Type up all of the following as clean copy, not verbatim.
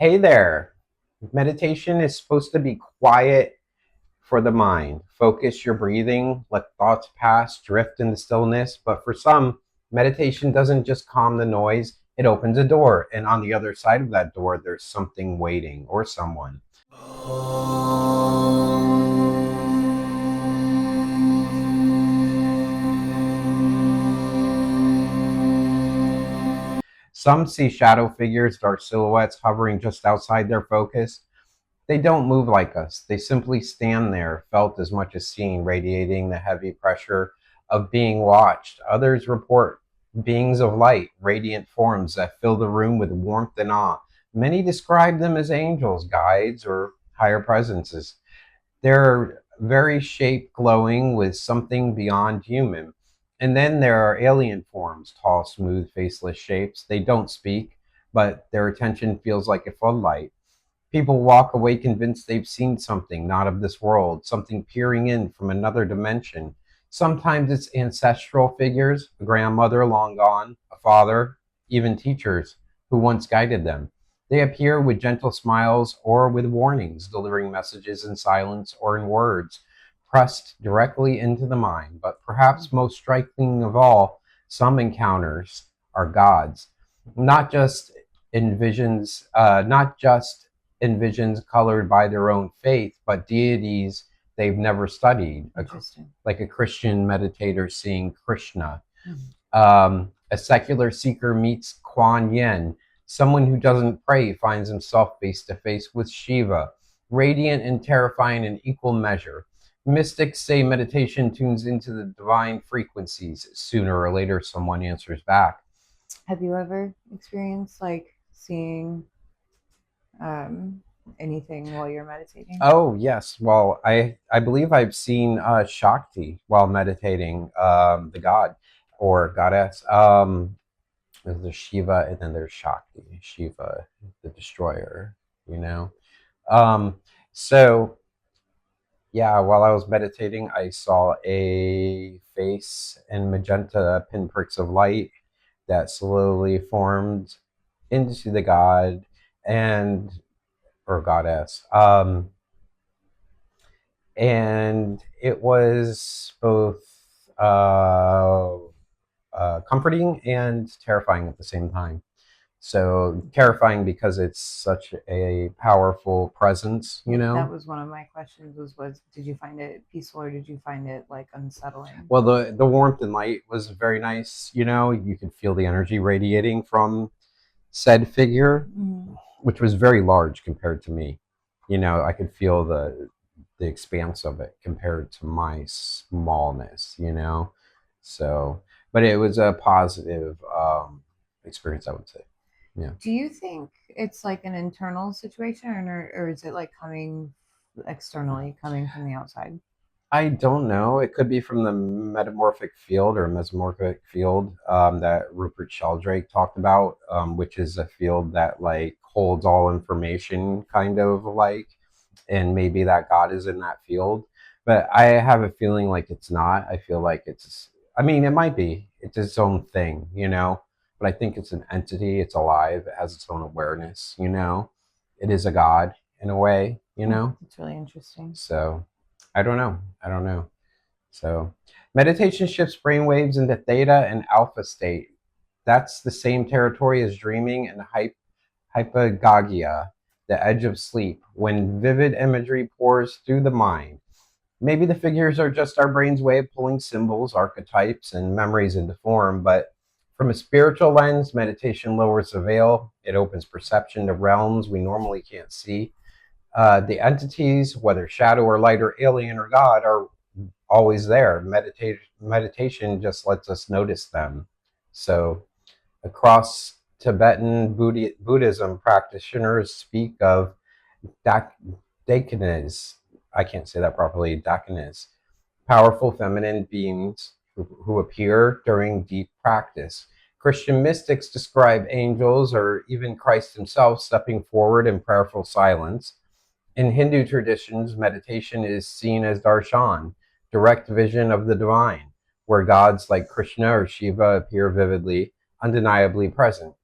Hey there. Meditation is supposed to be quiet for the mind. Focus your breathing, let thoughts pass, drift into stillness. But for some, meditation doesn't just calm the noise, it opens a door. And on the other side of that door, there's something waiting or someone. Some see shadow figures, dark silhouettes hovering just outside their focus. They don't move like us. They simply stand there, felt as much as seen, radiating the heavy pressure of being watched. Others report beings of light, radiant forms that fill the room with warmth and awe. Many describe them as angels, guides, or higher presences. They're very shape glowing with something beyond human. And then there are alien forms, tall, smooth, faceless shapes. They don't speak, but their attention feels like a floodlight. People walk away convinced they've seen something not of this world, something peering in from another dimension. Sometimes it's ancestral figures, a grandmother long gone, a father, even teachers who once guided them. They appear with gentle smiles or with warnings, delivering messages in silence or in words pressed directly into the mind. But perhaps most striking of all, some encounters are God's, not just not just in visions colored by their own faith, but deities they've never studied. Like a Christian meditator seeing Krishna. A secular seeker meets Kuan Yin. Someone who doesn't pray finds himself face to face with Shiva, radiant and terrifying in equal measure. Mystics say meditation tunes into the divine frequencies. Sooner or later, someone answers back. Have you ever experienced like seeing anything while you're meditating? Oh yes. Well, I believe I've seen Shakti while meditating, the god or goddess. There's Shiva, and then there's Shakti. Shiva, the destroyer. You know. Um, so yeah, while I was meditating, I saw a face and magenta pinpricks of light that slowly formed into the god and or goddess. And it was both uh, comforting and terrifying at the same time. So terrifying because it's such a powerful presence, you That know. was one of my questions. Was did you find it peaceful or did you find it like unsettling? Well, the warmth and light was very nice. You know, you could feel the energy radiating from said figure, which was very large compared to me. You know, I could feel the expanse of it compared to my smallness, you know. So, but it was a positive experience, I would say. Yeah. Do you think it's like an internal situation, or is it like coming externally, coming from the outside? I don't know. It could be from the metamorphic field or mesomorphic field that Rupert Sheldrake talked about, which is a field that like holds all information, kind of like, and maybe that God is in that field. But I have a feeling like it's not. I feel like it's. I mean, it might be. It's its own thing, you know. But I think it's an entity. It's alive. It has its own awareness. You know, it is a God in a way. You know. It's really interesting. So I don't know. I don't know. So meditation shifts brain waves into theta and alpha state. That's the same territory as dreaming and hypnagogia, the edge of sleep, when vivid imagery pours through the mind. Maybe the figures are just our brain's way of pulling symbols, archetypes, and memories into form, but from a spiritual lens, meditation lowers the veil. It opens perception to realms we normally can't see. The entities, whether shadow or light or alien or God, are always there. Meditation just lets us notice them. So, across Tibetan Buddhism, practitioners speak of dakanas. I can't say that properly. Dakanas, powerful feminine beings who appear during deep practice. Christian mystics describe angels or even Christ himself stepping forward in prayerful silence. In Hindu traditions, meditation is seen as darshan, direct vision of the divine, where gods like Krishna or Shiva appear vividly, undeniably present.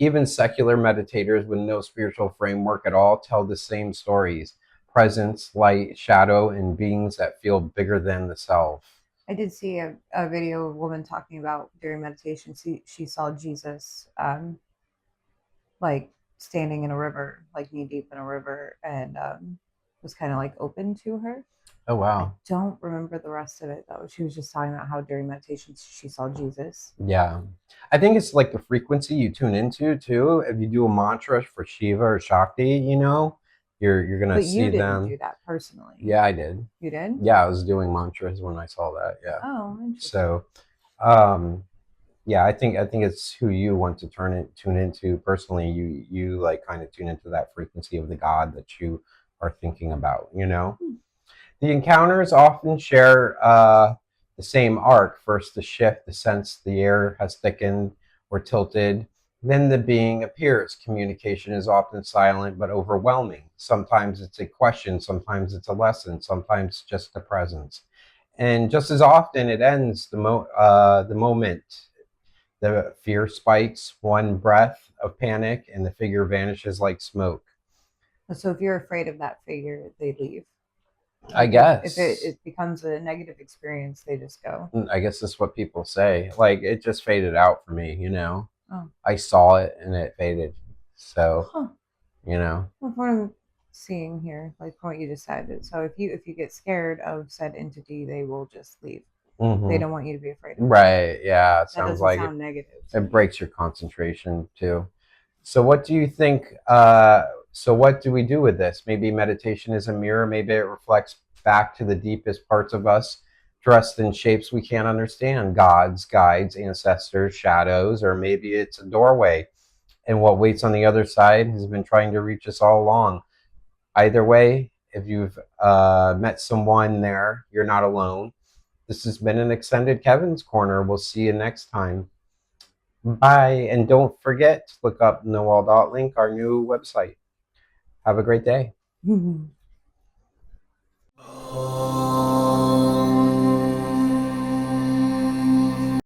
Even secular meditators with no spiritual framework at all tell the same stories: presence, light, shadow, and beings that feel bigger than the self. I did see a video of a woman talking about during meditation. She saw Jesus, like standing in a river, like knee deep in a river, and was kind of like open to her. Oh, I wow. don't remember the rest of it though. She was just talking about how during meditation she saw Jesus. Yeah. I think it's like the frequency you tune into too. If you do a mantra for Shiva or Shakti, you're gonna But you see didn't do them. that personally. Yeah, I did. You did? Yeah, I was doing mantras when I saw that. Yeah. Oh, interesting. So, um, yeah, I think it's who you want to tune into personally. You like kind of tune into that frequency of the God that you are thinking about. Hmm. The encounters often share the same arc. First, the shift, the sense the air has thickened or tilted. Then the being appears. Communication is often silent but overwhelming. Sometimes it's a question, sometimes it's a lesson, sometimes just a presence. And just as often, it ends the moment. The fear spikes, one breath of panic, and the figure vanishes like smoke. So if you're afraid of that figure, they leave. I Like if guess. it becomes a negative experience, they just go. I guess that's what people say. Like, it just faded out for me. Oh, I saw it and it faded. So, huh. you know. Well, from what I'm seeing here, like from what you just said, so if you get scared of said entity, they will just leave. They Hmm. don't want you to be afraid of it. Right. Yeah. It That sounds doesn't like it, sound negative to it me. breaks your concentration too. So, what do you think? So, what do we do with this? Maybe meditation is a mirror. Maybe it reflects back to the deepest parts of us, dressed in shapes we can't understand: gods, guides, ancestors, shadows, or maybe it's a doorway. And what waits on the other side has been trying to reach us all along. Either way, if you've met someone there, you're not alone. This has been an extended Kevin's Corner. We'll see you next time. Bye. And don't forget to look up Noel.link, our new website. Have a great day.